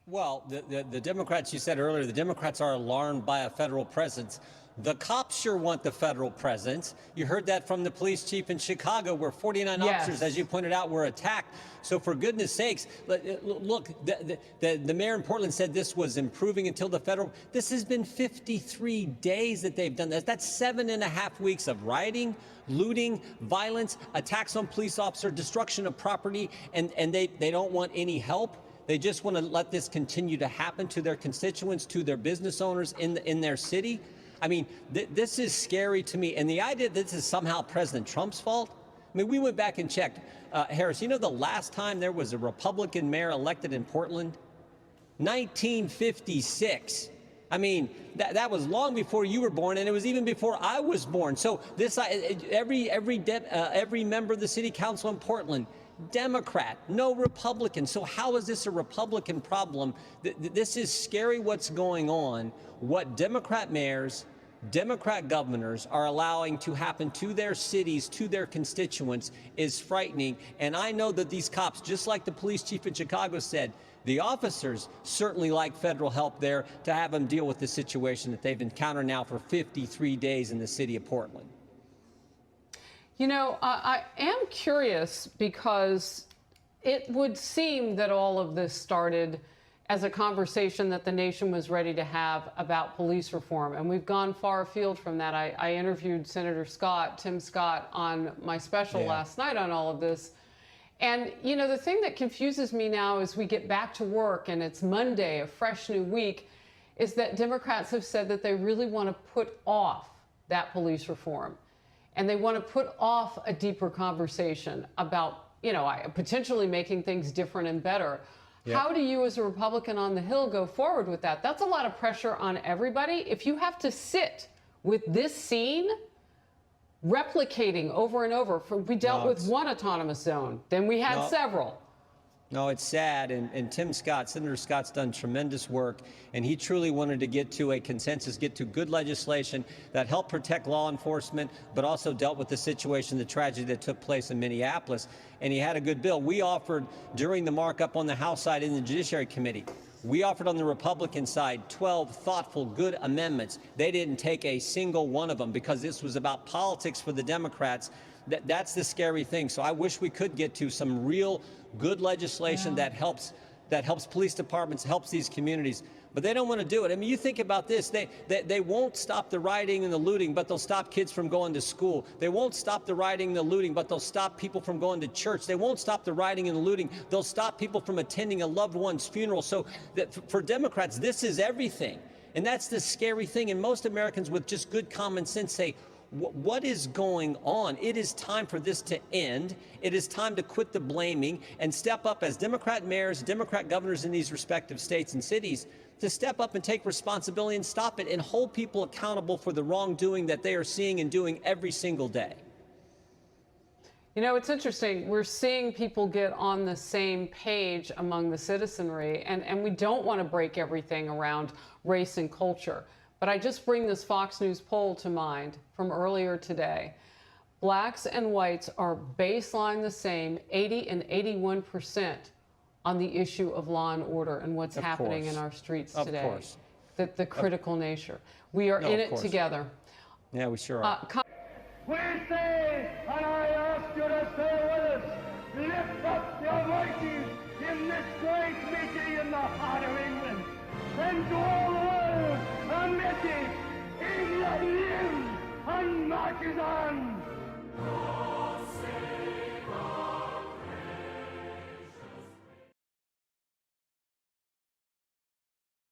Well, the Democrats, you said earlier, the Democrats are alarmed by a federal presence. The cops sure want the federal presence. You heard that from the police chief in Chicago, where 49 officers, as you pointed out, were attacked. So for goodness sakes, look, the mayor in Portland said this was improving until the federal. This has been 53 days that they've done this. That's 7.5 weeks of rioting, looting, violence, attacks on police officers, destruction of property, and they don't want any help. They just want to let this continue to happen to their constituents, to their business owners in their city. I mean, this is scary to me. And the idea that this is somehow President Trump's fault. I mean, we went back and checked. Harris, you know the last time there was a Republican mayor elected in Portland? 1956. I mean, that was long before you were born, and it was even before I was born. So this, every member of the city council in Portland, Democrat, no Republican. So how is this a Republican problem? This is scary what's going on. What Democrat mayors, Democrat governors are allowing to happen to their cities, to their constituents, is frightening. And I know that these cops, just like the police chief in Chicago said, the officers certainly like federal help there to have them deal with the situation that they've encountered now for 53 days in the city of Portland. You know, I am curious because it would seem that all of this started as a conversation that the nation was ready to have about police reform. And we've gone far afield from that. I interviewed Senator Tim Scott, on my special last night on all of this. And, you know, the thing that confuses me now as we get back to work and it's Monday, a fresh new week, is that Democrats have said that they really want to put off that police reform. And they want to put off a deeper conversation about, you know, potentially making things different and better. Yep. How do you, as a Republican on the Hill, go forward with that? That's a lot of pressure on everybody. If you have to sit with this scene replicating over and over, we dealt with one autonomous zone, then we had several. No, it's sad, and Tim Scott, Senator Scott's done tremendous work, and he truly wanted to get to a consensus, get to good legislation that helped protect law enforcement, but also dealt with the situation, the tragedy that took place in Minneapolis, and he had a good bill. We offered, during the markup on the House side in the Judiciary Committee, we offered on the Republican side 12 thoughtful, good amendments. They didn't take a single one of them because this was about politics for the Democrats. That's the scary thing. So I wish we could get to some real good legislation that helps police departments, helps these communities. But they don't want to do it. I mean, you think about this. They won't stop the rioting and the looting, but they'll stop kids from going to school. They won't stop the rioting and the looting, but they'll stop people from going to church. They won't stop the rioting and the looting. They'll stop people from attending a loved one's funeral. So for Democrats, this is everything. And that's the scary thing. And most Americans with just good common sense say, what is going on? It is time for this to end. It is time to quit the blaming and step up as Democrat mayors, Democrat governors in these respective states and cities to step up and take responsibility and stop it and hold people accountable for the wrongdoing that they are seeing and doing every single day. You know, it's interesting. We're seeing people get on the same page among the citizenry, and we don't want to break everything around race and culture. But I just bring this Fox News poll to mind from earlier today. Blacks and whites are baseline the same, 80 and 81%, on the issue of law and order and what's happening in our streets today. Of course. The critical nature. We are in it together. Yeah, we sure are. We say, and I ask you to say with us, lift up your voices in this great meeting in the heart of England, and to all the world, a message: England lives and marches on.